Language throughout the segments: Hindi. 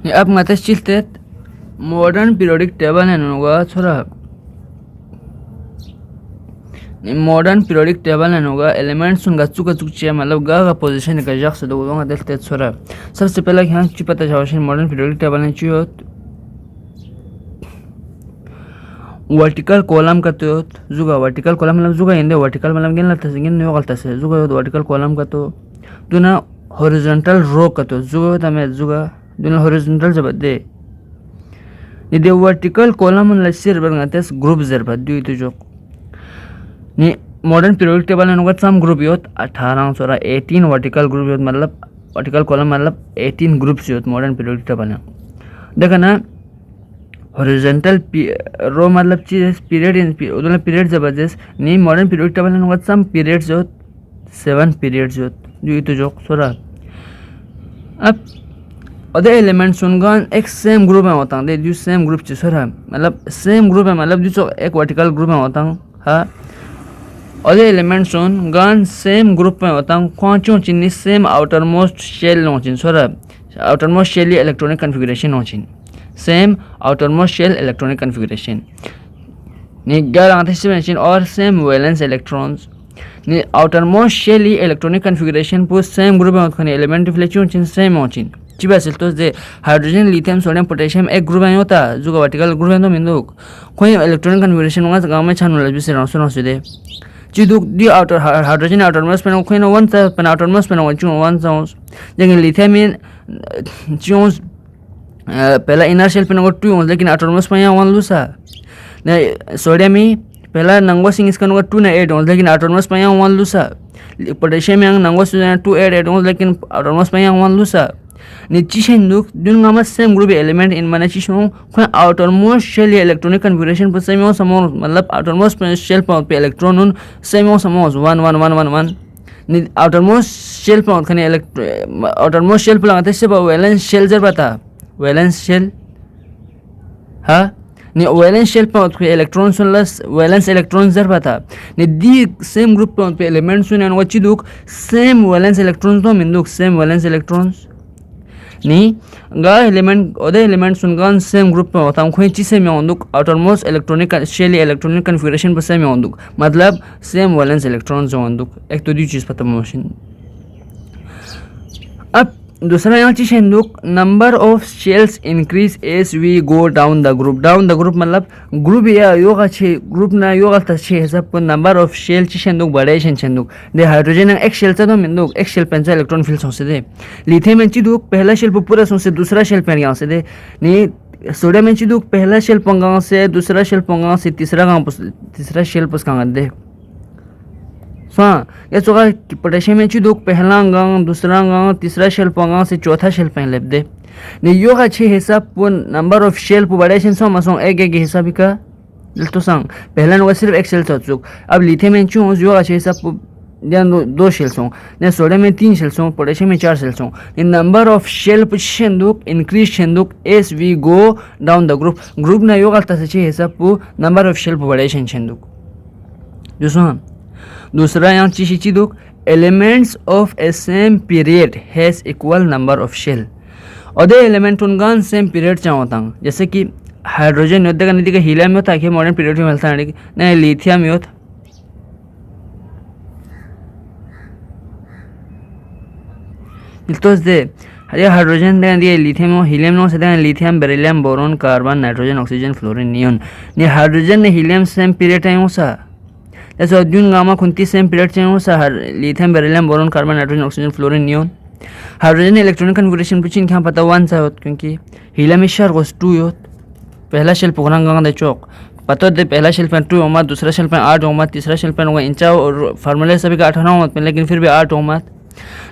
ni ab ngates chiltet modern periodic table nuga thora ni modern periodic table nuga elements उनका चुका चुकचे मतलब गा पोजीशन का जगह से दो दोनों देखते थोड़ा सबसे पहले यहाँ चुप पता चाहोगे modern periodic table ने चुयो वर्टिकल कॉलम का तो जुगा वर्टिकल कॉलम मतलब जुगा इंदे वर्टिकल मतलब गिन लगता है गिन नहीं गलता है जुगा वर्टिकल कॉलम का तो दुना हॉरिजॉन्टल रो का तो जुगा तमें जुगा दुना हॉरिजॉन्टल जब दे ये वर्टिकल कॉलम मतलब सिर बंगाते ग्रुप जर बद्दू तो जो नि मॉडर्न पीरियोडिक टेबल ने नुकत सम ग्रुप योत 18 सोरा 18 वर्टिकल ग्रुप योत मतलब वर्टिकल कॉलम मतलब 18 ग्रुप्स योत मॉडर्न पीरियोडिक टेबल ने देखा ना हॉरिजॉन्टल रो मतलब चीज पीरियड इन उधर पीरियड जबरदस्त नहीं मॉडर्न पीरियोडिक टेबल ने नुकत सम पीरियड्स योत 7 पीरियड्स योत जो तो जो सोरा अब अदर एलिमेंट्स उनका एक सेम ग्रुप में होता है जो सेम ग्रुप चीज सोरा मतलब सेम ग्रुप है मतलब जो एक वर्टिकल ग्रुप में होता है हाँ other elements on gun same group में होता हूँ कौन चिन्ह same outermost shell नोचिन सोरा outermost shell electronic configuration नोचिन same outermost shell electronic configuration ने ग्यारह आते हैं mention और same valence electrons ने outermost shell electronic configuration पूरे same group में होता है element reflection चिन्ह same नोचिन चिपा सिल्टोस दे हाइड्रोजन लिथियम सोडियम पोटेशियम एक ग्रुप में होता जो वर्टिकल ग्रुप में तो मिंदुक कोई इलेक्ट्रॉनिक कन्फिगरेशन होगा तो गांव में छान वाला भी से राउंड से दे चिदुक दी आउटर हाइड्रोजन आउटरमोस्ट पे कोई ना वन सा पे आउटरमोस्ट पे वन चुन वन साउंस लेकिन लिथियम में चुन पहला इनर शेल पे नंबर 2 लेकिन आउटरमोस्ट पे यहाँ वन लूसा ने सोडियम में पहला नंगो सिंग इसका नंबर 2 ने 8 लेकिन आउटरमोस्ट पे यहाँ वन लूसा पोटेशियम में नंगो से 2 8 लेकिन आउटरमोस्ट पे यहाँ वन लूसा नीचे से हिंदू दुनिया में सेम ग्रुप एलिमेंट इन माने चीज़ों कोई आउटरमोस्ट शेल या इलेक्ट्रॉनिक कन्फिगरेशन पर सेम हो समोस मतलब आउटरमोस्ट शेल पे इलेक्ट्रॉन उन सेम हो समोस 1 1 1 1 1 नी आउटरमोस्ट शेल पे खाने आउटरमोस्ट शेल पे लगाते से वैलेंस शेल जर बता वैलेंस शेल हाँ नी वैलेंस शेल पे इलेक्ट्रॉन सुनलस वैलेंस इलेक्ट्रॉन जर बता नी दी सेम ग्रुप पे एलिमेंट सुने वच्ची दुख सेम वैलेंस इलेक्ट्रॉन तो मिंदुक सेम वैलेंस इलेक्ट्रॉन्स नहीं गा एलिमेंट अदर एलिमेंट्स उनका सेम ग्रुप में होता हूँ कोई चीज़ से में होंदुक outermost electronic shell electronic configuration पर से में होंदुक मतलब सेम वैलेंस इलेक्ट्रॉन जो होंदुक एक तो दी चीज़ पता मशीन अब दूसरा यहाँ चीज़ हिंदुक number of shells increase as we go down the group मतलब ग्रुप या योगा छे ग्रुप ना योगा तछे सब नंबर ऑफ शेल चीज़ हिंदुक बड़े हिंदुक दे हाइड्रोजन एक शेल से तो मिंदुक एक शेल पेन से इलेक्ट्रॉन फील्ड सोचे दे लिथियम में चिदुक पहला शेल पर पूरा सोचे दूसरा शेल पेन यहाँ से दे नहीं सोडियम में चिदुक पहला शेल पंगा से दूसरा शेल पंगा से तीसरा शेल पुस्कांगा दे हाँ ये चौका पोटेशियम में चिदुक पहला गांग दूसरा गांग तीसरा शेल पंगा से चौथा शेल पेन लेप दे ने यो का छे हिसाब पर नंबर ऑफ शेल पर बड़े शेल सो एक हिसाब का तो सांग पहला नुका सिर्फ एक शेल चुक अब लिथियम में चूँ यो का छे हिसाब पर ध्यान दो शेल सों ने सोडियम में 3 शेल सों पोटेशियम में 4 शेल सों इन नंबर ऑफ शेल पर शेंदुक इंक्रीज शेंदुक as we go down the group ना यो का छे हिसाब पर नंबर ऑफ शेल पर बड़े शेंदुक दूसरा यहाँ चीज़ दुख elements of a same period has equal number of shell other element उनका सेम पीरियड चाहता हूँ जैसे कि हाइड्रोजन योद्धा का नीति का हीलियम होता है मॉडर्न पीरियड में मिलता है नहीं लिथियम योद्ध तो दे अरे हाइड्रोजन दिए लिथियम हीलियम नो से lithium beryllium boron carbon nitrogen oxygen fluorine neon ने हाइड्रोजन ने हीलियम सेम पीरियड है सा जैसे अद्युन गामा खुंती सेम पीरियड चाहिए सा lithium beryllium boron carbon nitrogen oxygen fluorine neon hydrogen electronic configuration पूछिन क्या पता 1 सा होत क्योंकि हीलियम शेल गोस 2 होत पहला शेल पोखरांग गांग दे चौक पता दे पहला शेल पे 2 होमा दूसरा शेल पे 8 होमा तीसरा शेल पे होगा इंचा और फार्मूला सभी का 18 होत लेकिन फिर भी 8 होमा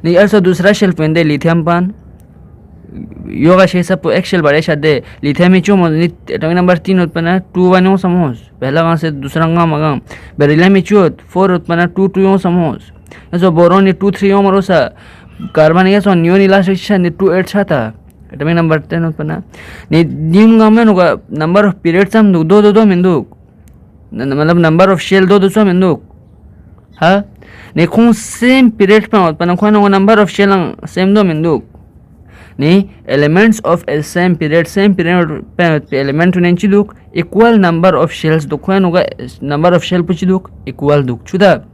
नहीं ऐसा दूसरा शेल पे दे लिथियम पान योगा शे सब एक शेल बड़े शब्दे लिथियम में चुम टंग नंबर 3 उत्पन्न 2 1 समोस पहला गांव से दूसरा गांव मगाम बेरिलियम में चुत 4 उत्पन्न 2 2 समोस ऐसा बोरोन ने 2 3 मरोसा कार्बन ये सो नियोन इलास्टिक ने 2 8 छाता टंग नंबर 10 उत्पन्न ने दिन गांव में नंबर ऑफ पीरियड्स हम दो दो दो मिंदुक मतलब नंबर ऑफ शेल दो सो मिंदुक हाँ ने खून सेम पीरियड पे उत्पन्न खून नंबर ऑफ शेल सेम दो मिंदुक ni elements of a same period pe element ne chiduk equal number of shells dukhan hoga number of shell puchiduk equal duk chuda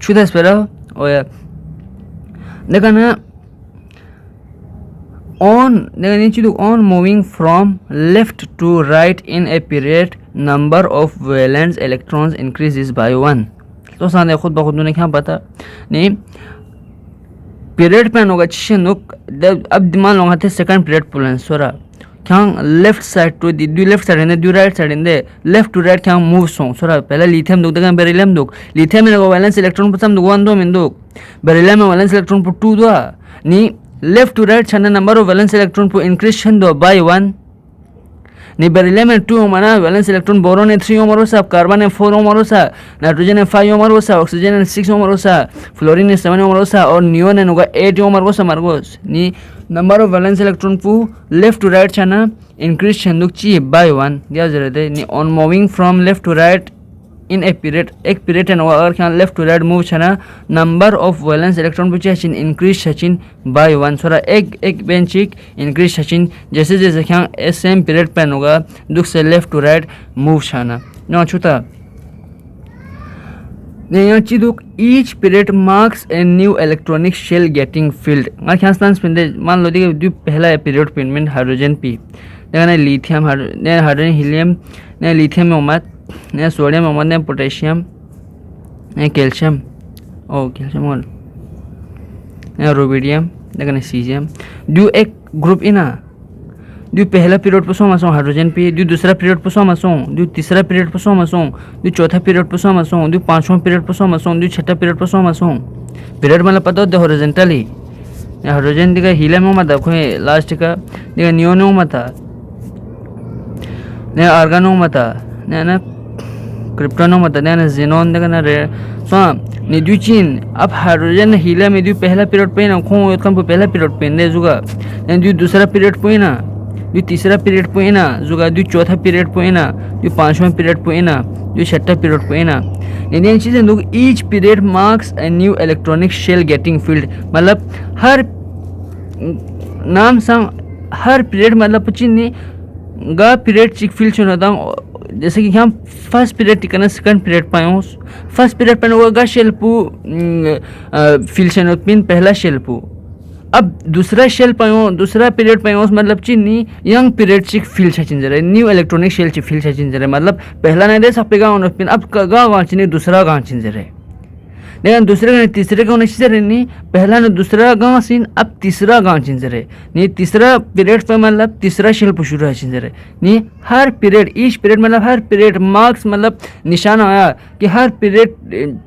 chuda espera oya dekana on moving from left to right in a period number of valence electrons increases by 1 तो साने खुद ब खुद ने क्या पता नहीं पीरियड पे होगा चिशनुक अब मान लो हाथे सेकंड पीरियड पुलन सोरा क्या left side to the left side ने दी राइट साइड ने लेफ्ट टू राइट क्या मूव सो सोरा पहले लिथियम दुक दगा बेरिलियम दुक लिथियम में वैलेंस इलेक्ट्रॉन पर सम दुक 1 2 में दुक बेरिलियम में वैलेंस इलेक्ट्रॉन पर 2 दो नी लेफ्ट टू राइट छन नंबर ऑफ वैलेंस इलेक्ट्रॉन पर इंक्रीज छन दो बाय 1 नी बेरिलियम में 2 माना वैलेंस इलेक्ट्रॉन बोरोन ने 3 ओमरो सा कार्बन ने 4 ओमरो सा नाइट्रोजन ने 5 ओमरो सा ऑक्सीजन ने 6 ओमरो सा फ्लोरीन ने 7 ओमरो सा और नियोन ने होगा 8 ओमरो सा मार्गोस नी नंबर ऑफ वैलेंस इलेक्ट्रॉन पु लेफ्ट टू राइट छना इंक्रीज छंदुक ची बाय 1 दिया जरूरत है नी on moving from left to right in a period एक पीरियड है अगर क्या लेफ्ट टू राइट मूव छना नंबर ऑफ वैलेंस इलेक्ट्रॉन पुचे छन इंक्रीज छचिन बाय 1 सोरा एक बेंचिक इंक्रीज छचिन जैसे जैसे क्या सेम पीरियड पे होगा दुख से लेफ्ट टू राइट मूव छना नो छुता ने यहाँ चिदुक each period marks a new electronic shell getting filled ना क्या स्थान स्पिंदे मान लो देखिए जो पहला पीरियड पिनमेंट हाइड्रोजन पी देखना लिथियम ने हाइड्रोजन हीलियम ने लिथियम में मत ने सोडियम में मत ने पोटेशियम ने कैल्शियम और ने रुबिडियम देखना सीजियम दो एक ग्रुप इना दो पहला पीरियड पर सोमा हाइड्रोजन पी दो दूसरा पीरियड पर सोमा दो तीसरा पीरियड पर सोमा दो चौथा पीरियड पर सोमा दो पांचवां पीरियड पर सोमा दो छठा पीरियड पर सोमा पीरियड मतलब पता होता हॉरिजॉन्टली हाइड्रोजन दिखा हीलियम में मत कोई लास्ट का दिखा नियोन में मत ने आर्गन में मत ने ना क्रिप्टोन में मत ने ना जेनॉन देखा ना रे सो ने दो चीन अब हाइड्रोजन हीलियम में दो पहला पीरियड पे ना खो कम पहला पीरियड पे ने जुगा ने दो दूसरा पीरियड पे ना दो तीसरा पीरियड पे ना जुगा दो चौथा पीरियड पे ना दो पांचवां पीरियड पे ना दो छठा पीरियड पे ना इंडियन चीजें लोग each period marks a new electronic shell getting filled मतलब हर नाम संग हर पीरियड मतलब पुचिनी गा पीरियड चिक फील्ड चुनता जैसे कि हम फर्स्ट पीरियड टिकना सेकंड पीरियड पाए फर्स्ट पीरियड पर होगा शेल्पू फील्ड चुन पहला शेल्पू अब दूसरा शेल पायो दूसरा पीरियड पायो मतलब चिन्नी यंग पीरियड चिक फील्ड छचिन जरे न्यू इलेक्ट्रॉनिक शेल चिक फील्ड छचिन जरे मतलब पहला नहीं दे सकते गाँव पिन अब गाँव चिन्नी दूसरा गाँव चिन जरे लेकिन दूसरे का तीसरे गाँव नहीं जरे नहीं पहला ने दूसरा गाँव सीन अब तीसरा गाँव चिन जरे नहीं तीसरा पीरियड पे मतलब तीसरा शेल शुरू है चिन जरे नहीं हर पीरियड ईच पीरियड मतलब हर पीरियड मार्क्स मतलब निशान आया कि हर पीरियड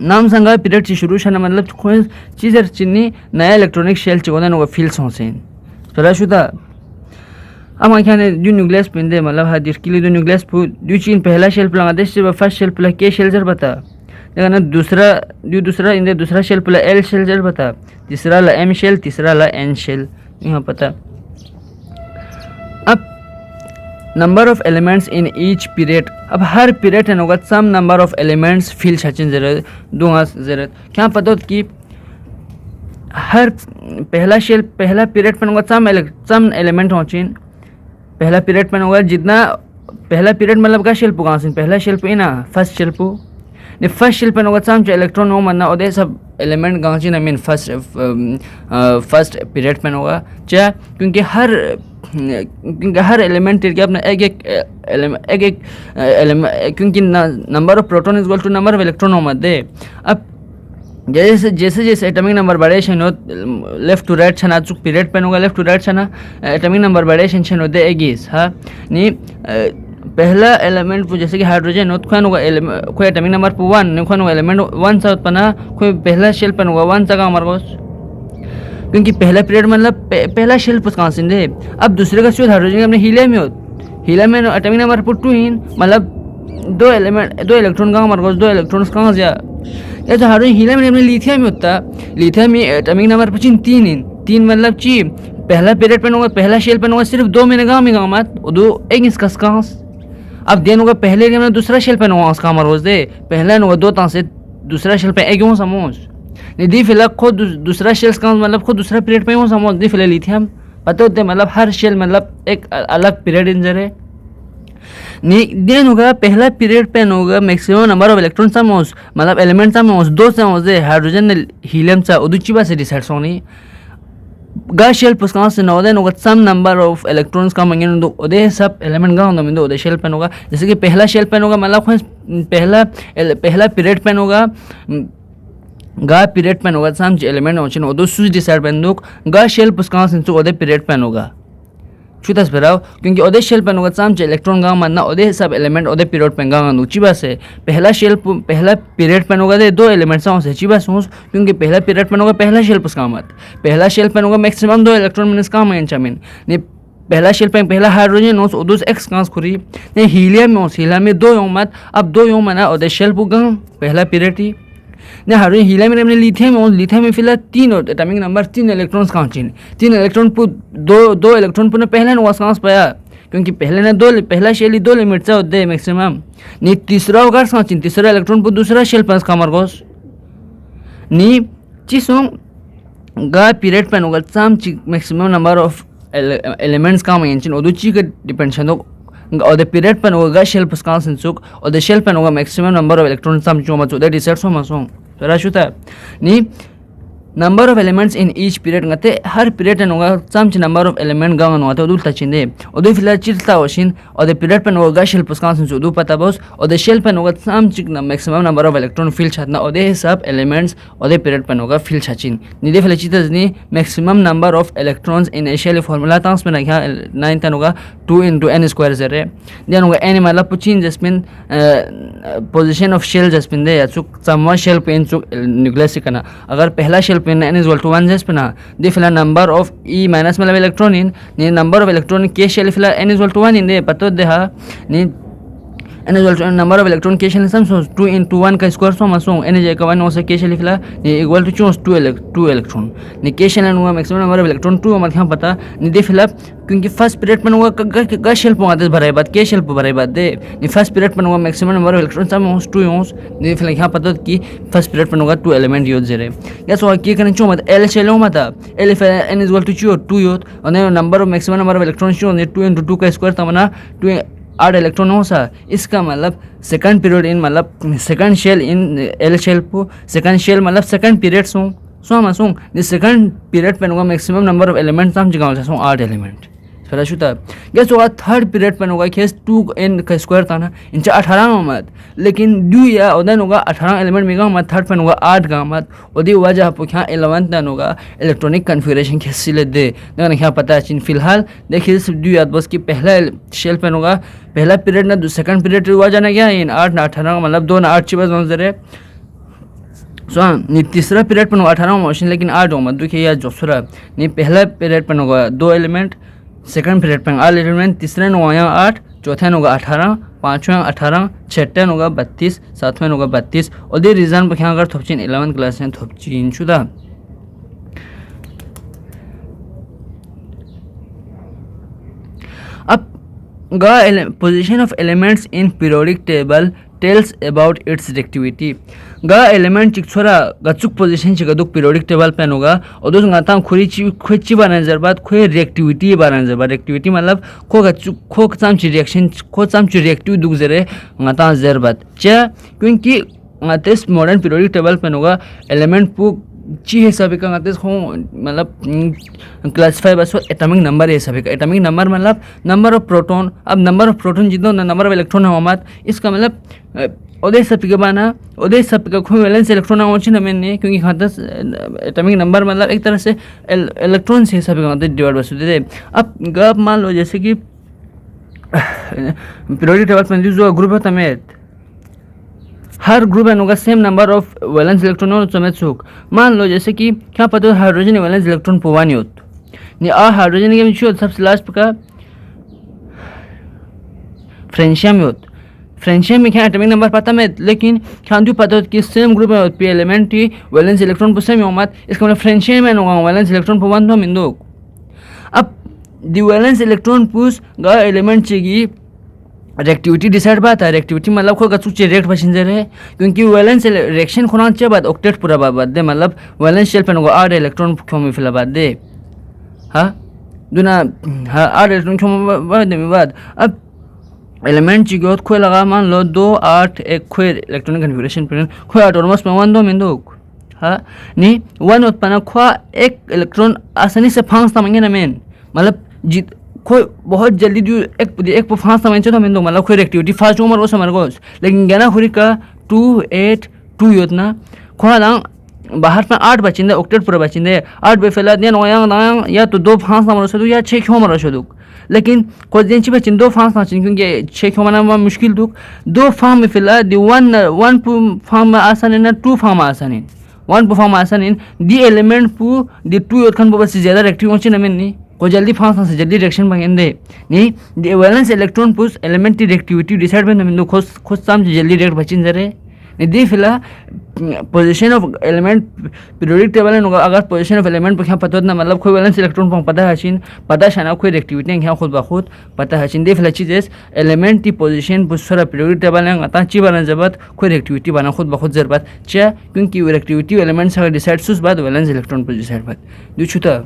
नाम संगा पीरियड ची शुरू छना मतलब कोई चीज़ चिन्नी नया इलेक्ट्रॉनिक शेल चिकोना नोगा फील्ड्स होसेन सरा शुदा अब क्या ने जो न्यूक्लियस पिंदे मतलब हर जिसके लिए जो न्यूक्लियस जो चीन पहला शेल प्ला देश से फर्स्ट शेल प्ला के शेल जर बता देखा ना दूसरा इंदे दूसरा शेल प्ला एल शेल जर बता तीसरा ला एम शेल तीसरा ला एन शेल यहाँ पता अब number of elements in each period अब हर पीरियड है होगा सम नंबर ऑफ एलिमेंट्स फील छचिन जरूरत दूंगा जरूरत क्या पता हो कि हर पहला पीरियड पर होगा सम एलिमेंट होचिन पहला पीरियड पर होगा जितना पहला पीरियड मतलब का शेल पुगा पहला शेल पे ना फर्स्ट शेल पु ने फर्स्ट शेल पर होगा सम इलेक्ट्रॉन हो मनना और सब एलिमेंट गांचिन आई मीन फर्स्ट पीरियड पर होगा चाहे क्योंकि हर एलिमेंट के अपना एक एलिमेंट क्योंकि number of proton is equal to number of electron होगा दे अब जैसे एटॉमिक नंबर बढ़े छनो लेफ्ट टू राइट छना चुक पीरियड पेन होगा लेफ्ट टू राइट छना एटॉमिक नंबर बढ़े छनो दे एगिस हां नी पहला एलिमेंट जैसे कि हाइड्रोजन हो तो होगा कोई एटॉमिक नंबर 1 ने होगा एलिमेंट 1 सा उत्पन्न कोई पहला शेल पेन होगा 1 सा का हमारे क्योंकि पहला पीरियड मतलब पहला शेल पर कहाँ से दे अब दूसरे का शुद्ध हाइड्रोजन अपने हीलियम में एटॉमिक नंबर 2 मतलब दो इलेक्ट्रॉन का हमारे दो इलेक्ट्रॉन्स कहाँ से या तो हाइड्रोजन हीलियम में अपने लिथियम में होता लिथियम में एटॉमिक नंबर पर तीन मतलब ची पहला पीरियड पे होगा पहला शेल पे होगा सिर्फ 2 महीने गाँव में गाँव मत दो एक इसका अब देन होगा पहले दूसरा शेल पे होगा उसका हमारे दे पहला होगा 2 ता से दूसरा शेल पे एक समोस नहीं दी फिलहाल खुद दूसरा शेल्स का मतलब खुद दूसरा पीरियड पे हो समझ दी फिलहाल लिथियम पता होते मतलब हर शेल मतलब एक अलग पीरियड इंजर है देन होगा पहला पीरियड पेन होगा maximum number of electron samosa मतलब एलिमेंट समोस दो समोस है हाइड्रोजन हीलियम सा उदुची बा से डिसाइड सोनी गा शेल पुस्कान से नौ देन होगा सम नंबर ऑफ इलेक्ट्रॉन्स का मंगन दो ओदे सब एलिमेंट गा होंगे दो ओदे शेल पेन होगा जैसे कि पहला शेल पेन होगा मतलब पहला पीरियड पेन होगा गा पीरियड पेन होगा सम एलिमेंट होचिन ओदो सुज डिसाइड पेन दो गा शेल पुस्कान से ओदे पीरियड पेन होगा छुतास भराव क्योंकि ओदे शेल पेन होगा सम इलेक्ट्रॉन गा मानना ओदे सब एलिमेंट ओदे पीरियड पेन गा नुची बा से पहला पीरियड पेन होगा दे दो एलिमेंट्स से चिबा सोस क्योंकि पहला पीरियड पेन होगा पहला शेल पुस्का मत पहला शेल पेन होगा मैक्सिमम दो इलेक्ट्रॉन मिनस का मैं चामिन ने पहला शेल पेन पहला हाइड्रोजन ओस ओदोस एक्स कांस खुरी ने हीलियम ओस हीलियम में दो योमत अब दो योम मना ओदे शेल पुगा पहला पीरियड ही ने हाइड्रोजन हीलियम में लिथियम में फिलहाल तीन एटॉमिक नंबर तीन इलेक्ट्रॉन्स काउंटिंग तीन इलेक्ट्रॉन पु दो इलेक्ट्रॉन पुने पहले नो सांस पाया क्योंकि पहले ने दो पहला शेल दो लिमिट से होते मैक्सिमम नी तीसरा होगा सांचिन तीसरा इलेक्ट्रॉन पु दूसरा शेल पास का मरगोस नी चिसों गा पीरियड पेन होगा सम मैक्सिमम नंबर ऑफ एलिमेंट्स का मेंशन ओदुची का डिपेंडेंट हो और द पीरियड पेन होगा शेल पुस्कान सेंसुक और द शेल पेन होगा मैक्सिमम नंबर ऑफ इलेक्ट्रॉन्स सम जो मत द रिसर्च हो मसों Rashuta ni number of elements in each period ngate har period nuga some number of element gang no ata dul tachinde odu fila chilta oshin or the period pen hoga shell puskan sun du pata bos or the shell pen hoga some maximum number of electron fill chatna or the sub elements or the period pen hoga fill chachin ni de fila chita ni maximum number of electrons in a shell formula tans में क्या 9 tan होगा 2 into n square zero then होगा n मतलब पुचिन जस्मिन position of shell जस्मिन दे या चुक समवा shell पे इन चुक न्यूक्लियस करना अगर पहला shell पे n is equal to 1 just पे ना दे फिलहाल number of e minus मतलब इलेक्ट्रॉन इन ने number of electron के shell फिलहाल n is equal to 1 इन दे पतो दे हा ने n is equal to number of electron के shell सम 2 into 1 का स्क्वायर सो मसो n is equal 1 हो से के shell फिलहाल ने इक्वल टू चूज 2 इलेक्ट्रॉन ने के shell न हुआ मैक्सिमम नंबर ऑफ इलेक्ट्रॉन 2 मत यहाँ पता ने दे फिलहाल क्योंकि फर्स्ट पीरियड में हुआ का शेल पे आते भराई बात के शेल पे भराई बात दे ने फर्स्ट पीरियड में हुआ मैक्सिमम नंबर ऑफ इलेक्ट्रॉन सम 2 होस ने फिलहाल यहाँ पता कि फर्स्ट पीरियड में होगा 2 एलिमेंट यूज जरे यस वो की करने चो मत एल शेल हो मत L n is equal to 2 यूथ और number of maximum number of electron चो ने 2 into 2 का स्क्वायर तमना 2 8 इलेक्ट्रॉन हो सा इसका मतलब सेकंड पीरियड इन मतलब सेकंड शेल इन एल शेल पो सेकंड शेल मतलब सेकंड पीरियड सो मसो द सेकंड पीरियड पे होगा मैक्सिमम नंबर ऑफ एलिमेंट्स हम जगह सो 8 एलिमेंट फिर शुता गेस होगा थर्ड पीरियड पे होगा केस 2n का स्क्वायर था ना इंच 18 मत लेकिन दू या उदन होगा 18 एलिमेंट में मत थर्ड पे होगा 8 का मत ओदी वजह पे क्या 11 तन होगा इलेक्ट्रॉनिक कॉन्फ़िगरेशन के सिले दे देखने क्या पता है फिलहाल देखिए सिर्फ दू याद बस कि पहला शेल पे होगा पहला पीरियड ना सेकंड पीरियड हुआ जाना क्या इन 8 ना 18 मतलब 2 ना 8 ची बस जरे नी तीसरा पीरियड पे 18 मशीन लेकिन 8 मत देखिए या जोसरा नी पहला पीरियड पे होगा 2 एलिमेंट सेकंड पीरियड पे 8 एलिमेंट तीसरे नो आया 8 चौथे नो 18 पांचवें 18 छठे नो 32 सातवें नो 32 और दे रीजन पे अगर थोपचिन 11 क्लास में थोपचिन शुदा अब गा position of elements in periodic table tells about its reactivity गा एलिमेंट चिक्सोरा गचुक पोजीशन चिगदुक पीरियोडिक टेबल पेन होगा और दोस गाता खुरी ची खुची बना जरबात खुए रिएक्टिविटी बना जरबात रिएक्टिविटी मतलब खो गचुक खो साम ची रिएक्शन खो साम ची रिएक्टिव दुक जरे गाता जरबात च क्योंकि गातेस मॉडर्न पीरियोडिक टेबल पेन होगा एलिमेंट पु ची हिसाब का गातेस हो मतलब क्लासिफाई बस एटॉमिक नंबर है हिसाब का एटॉमिक नंबर मतलब नंबर ऑफ प्रोटॉन अब नंबर ऑफ प्रोटॉन जितना नंबर ऑफ इलेक्ट्रॉन है मत इसका मतलब ओदे सब के बाना ओदे सब का कोई वैलेंस इलेक्ट्रॉन आवछ न मैंने क्योंकि खातस एटॉमिक नंबर मतलब एक तरह से इलेक्ट्रॉन से हिसाब का डिवाइड बस दे अब गप मान लो जैसे कि पीरियोडिक टेबल में जो ग्रुप है तमेत हर ग्रुप में होगा same number of valence electron हो समेत सुख मान लो जैसे कि क्या पता हाइड्रोजन वैलेंस इलेक्ट्रॉन पोवानी होत ने आ हाइड्रोजन के मिशो सबसे लास्ट का फ्रेंशियम में होत फ्रेंशियम में क्या एटॉमिक नंबर पता में लेकिन क्या तू पता कि सेम ग्रुप में पी एलिमेंट ही वैलेंस इलेक्ट्रॉन सेम होमत इसका मतलब फ्रेंशियम में होगा वैलेंस इलेक्ट्रॉन पोवान तो मिंदो अब द वैलेंस इलेक्ट्रॉन पुश गा एलिमेंट चेगी रिएक्टिविटी डिसाइड बात है रिएक्टिविटी मतलब कोई कछु रिएक्ट पैसेंजर है क्योंकि वैलेंस रिएक्शन खुना चाहिए बाद ऑक्टेट पूरा बाद दे मतलब वैलेंस शेल पे नको 8 इलेक्ट्रॉन क्यों में फिल बाद दे हाँ दुना हाँ 8 इलेक्ट्रॉन क्यों बाद दे बाद अब एलिमेंट चिगोत कोई लगा मान लो 2 8 एक कोई इलेक्ट्रॉनिक कन्फिगरेशन पे कोई ऑटोनोमस में 1 2 में दो हाँ नहीं 1 उत्पन्न खोआ एक इलेक्ट्रॉन आसानी से फांस तमेंगे ना मेन मतलब जित कोई बहुत जल्दी जो एक पर फांस तमेंगे तो मैं दो मतलब कोई एक्टिविटी फास्ट उमर वो समर गोस लेकिन गना खुरी का 2 8 2 योजना खोआ लंग बाहर में 8 बचिंदे ऑक्टेट पूरा बचिंदे 8 बे फैला दिया नोयांग या तो 2 फांस तमरो से या 6 क्यों मरो से लेकिन कोई दिन चिप चिंदो फांस ना चिन क्योंकि 6 क्यों मना मुश्किल दुख 2 फार्म में फिला दी 1 फार्म में आसान है ना 2 फार्म आसान है 1 परफॉर्म आसान इन दी एलिमेंट पू दी 2 योत खन बस ज़्यादा एक्टिव होची ना नहीं को जल्दी फांस ना से जल्दी रिएक्शन बगेंदे नहीं दी वैलेंस इलेक्ट्रॉन पुस एलिमेंट की रिएक्टिविटी डिसाइड में नमिंदो खुद साम जल्दी रिएक्ट बचिन जरे दी फिला position of element periodic table है अगर पोजीशन ऑफ एलिमेंट पर क्या पता ना मतलब कोई वैलेंस इलेक्ट्रॉन पर पता है चिन पता शाना कोई रिएक्टिविटी क्या खुद बखुद पता है चिन दी फिला चीज़ एलिमेंट की पोजीशन पुसरा पीरियोडिक टेबल है अता ची बना जबत कोई रिएक्टिविटी बना खुद बखुद जरूरत चा क्योंकि रिएक्टिविटी एलिमेंट से डिसाइड सुस बाद वैलेंस इलेक्ट्रॉन पर डिसाइड बाद दू छुता